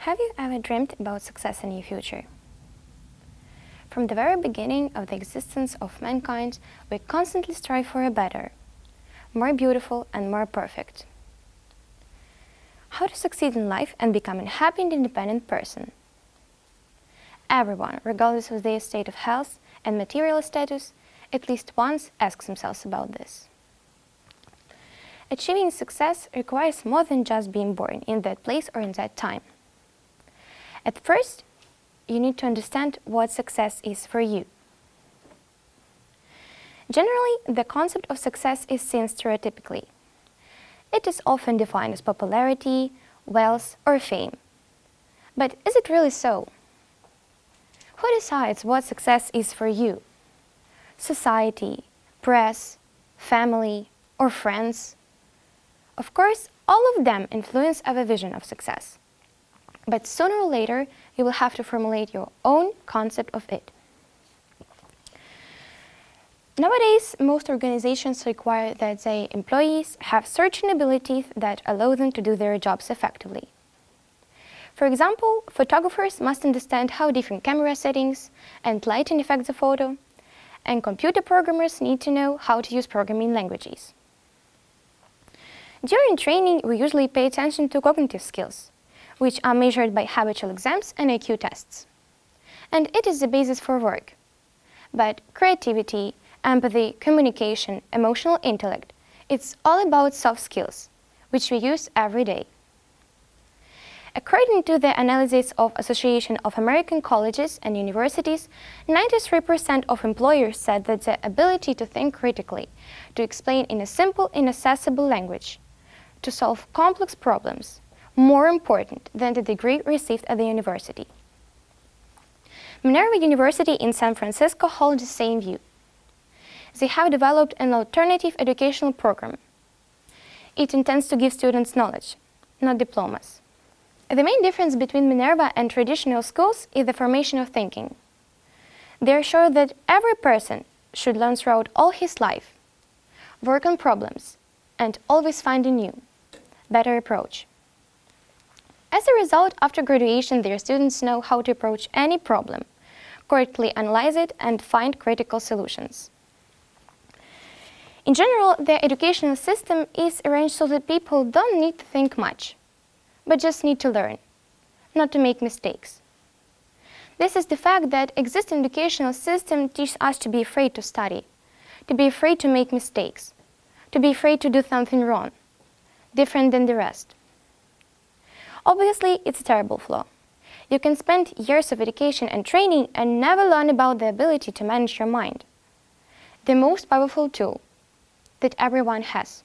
Have you ever dreamed about success in your future? From the very beginning of the existence of mankind, we constantly strive for a better, more beautiful and more perfect. How to succeed in life and become a happy and independent person. Everyone, regardless of their state of health and material status, at least once asks themselves about this. Achieving success requires more than just being born in that place or in that time. At first, you need to understand what success is for you. Generally, the concept of success is seen stereotypically. It is often defined as popularity, wealth, or fame. But is it really so? Who decides what success is for you? Society, press, family, or friends? Of course, all of them influence our vision of success. But sooner or later, you will have to formulate your own concept of it. Nowadays, most organizations require that their employees have certain abilities that allow them to do their jobs effectively. For example, photographers must understand how different camera settings and lighting affect the photo, and computer programmers need to know how to use programming languages. During training, we usually pay attention to cognitive skills, which are measured by habitual exams and IQ tests. And it is the basis for work. But creativity, empathy, communication, emotional intellect, it's all about soft skills, which we use every day. According to the analysis of Association of American Colleges and Universities, 93% of employers said that the ability to think critically, to explain in a simple, inaccessible language, to solve complex problems, more important than the degree received at the university. Minerva University in San Francisco holds the same view. They have developed an alternative educational program. It intends to give students knowledge, not diplomas. The main difference between Minerva and traditional schools is the formation of thinking. They are sure that every person should learn throughout all his life, work on problems, and always find a new, better approach. As a result, after graduation, their students know how to approach any problem, correctly analyze it, and find critical solutions. In general, the educational system is arranged so that people don't need to think much, but just need to learn, not to make mistakes. This is the fact that existing educational system teaches us to be afraid to study, to be afraid to make mistakes, to be afraid to do something wrong, different than the rest. Obviously, it's a terrible flaw. You can spend years of education and training and never learn about the ability to manage your mind, the most powerful tool that everyone has.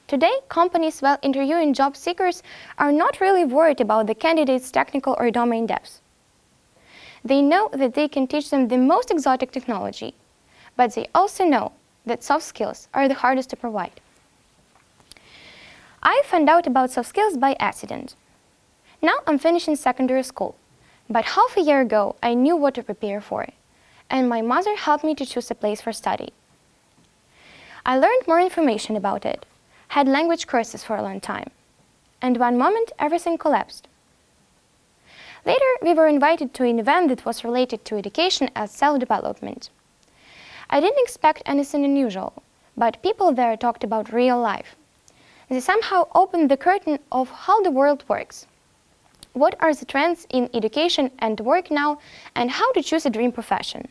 Today, companies, while interviewing job seekers, are not really worried about the candidate's technical or domain depth. They know that they can teach them the most exotic technology, but they also know that soft skills are the hardest to provide. I found out about soft skills by accident. Now I'm finishing secondary school, but half a year ago I knew what to prepare for, and my mother helped me to choose a place for study. I learned more information about it, had language courses for a long time, and one moment everything collapsed. Later, we were invited to an event that was related to education and self-development. I didn't expect anything unusual, but people there talked about real life. They somehow opened the curtain of how the world works. What are the trends in education and work now, and how to choose a dream profession?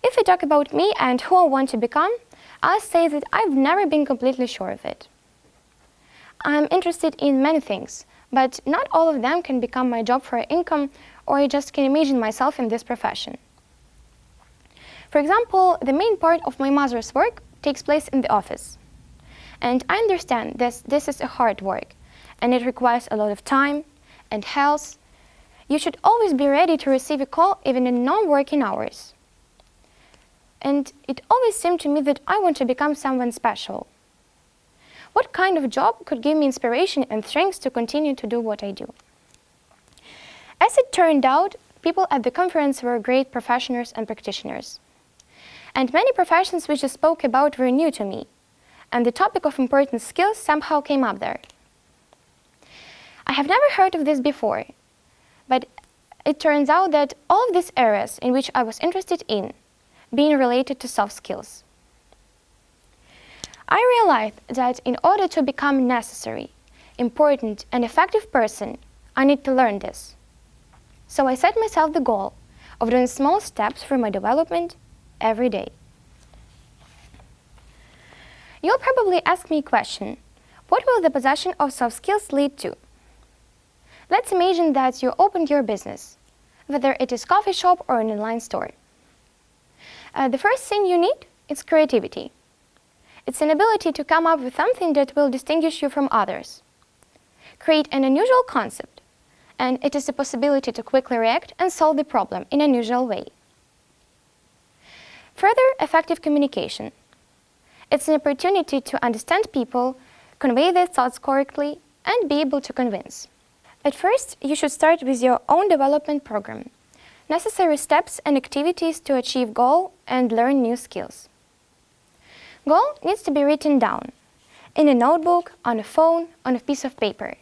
If we talk about me and who I want to become, I'll say that I've never been completely sure of it. I'm interested in many things, but not all of them can become my job for income, or I just can imagine myself in this profession. For example, the main part of my mother's work takes place in the office. And I understand this is a hard work, and it requires a lot of time and health. You should always be ready to receive a call even in non-working hours. And it always seemed to me that I want to become someone special. What kind of job could give me inspiration and strength to continue to do what I do? As it turned out, people at the conference were great professionals and practitioners. And many professions which I spoke about were new to me, and the topic of important skills somehow came up there. I have never heard of this before, but it turns out that all of these areas in which I was interested in being related to soft skills. I realized that in order to become necessary, important, and effective person, I need to learn this. So I set myself the goal of doing small steps for my development every day. You'll probably ask me a question: what will the possession of soft skills lead to? Let's imagine that you opened your business, whether it is a coffee shop or an online store. The first thing you need is creativity. It's an ability to come up with something that will distinguish you from others. Create an unusual concept, and it is the possibility to quickly react and solve the problem in an unusual way. Further, effective communication. It's an opportunity to understand people, convey their thoughts correctly, and be able to convince. At first, you should start with your own development program, necessary steps and activities to achieve goal and learn new skills. Goal needs to be written down in a notebook, on a phone, on a piece of paper.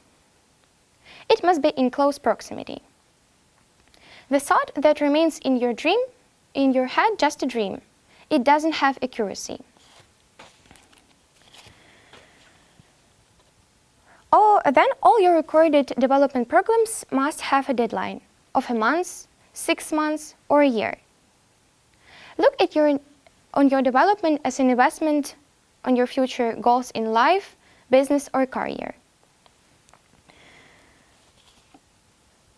It must be in close proximity. The thought that remains in your head, just a dream. It doesn't have accuracy. Then all your recorded development programs must have a deadline of a month, 6 months, or a year. Look on your development as an investment on your future goals in life, business, or career.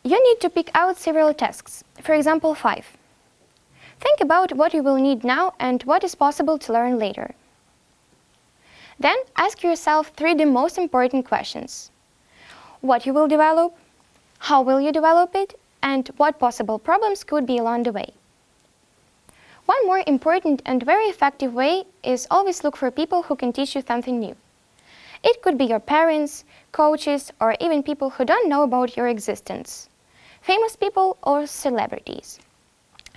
You need to pick out several tasks, for example 5. Think about what you will need now and what is possible to learn later. Then ask yourself 3 of the most important questions: what you will develop, how will you develop it, and what possible problems could be along the way. One more important and very effective way is always look for people who can teach you something new. It could be your parents, coaches, or even people who don't know about your existence. Famous people or celebrities.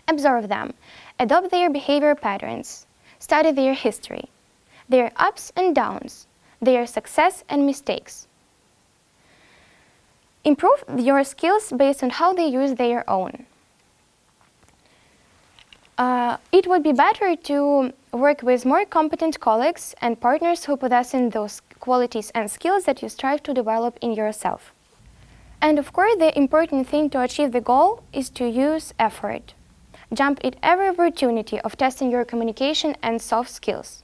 Observe them, adopt their behavior patterns, study their history, their ups and downs, their success and mistakes. Improve your skills based on how they use their own. It would be better to work with more competent colleagues and partners who possess those qualities and skills that you strive to develop in yourself. And of course, the important thing to achieve the goal is to use effort. Jump at every opportunity of testing your communication and soft skills,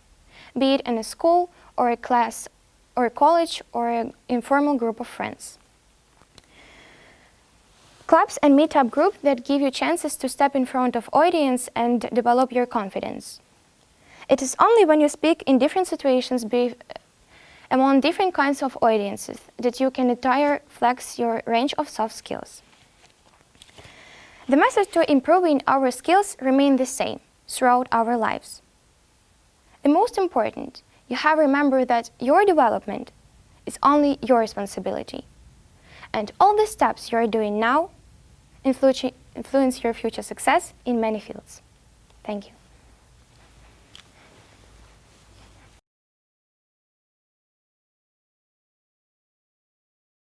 be it in a school or a class or a college or an informal group of friends. Clubs and meetup groups that give you chances to step in front of audience and develop your confidence. It is only when you speak in different situations among different kinds of audiences that you can entire flex your range of soft skills. The methods to improving our skills remain the same throughout our lives. The most important, you have to remember that your development is only your responsibility. And all the steps you are doing now influence your future success in many fields. Thank you.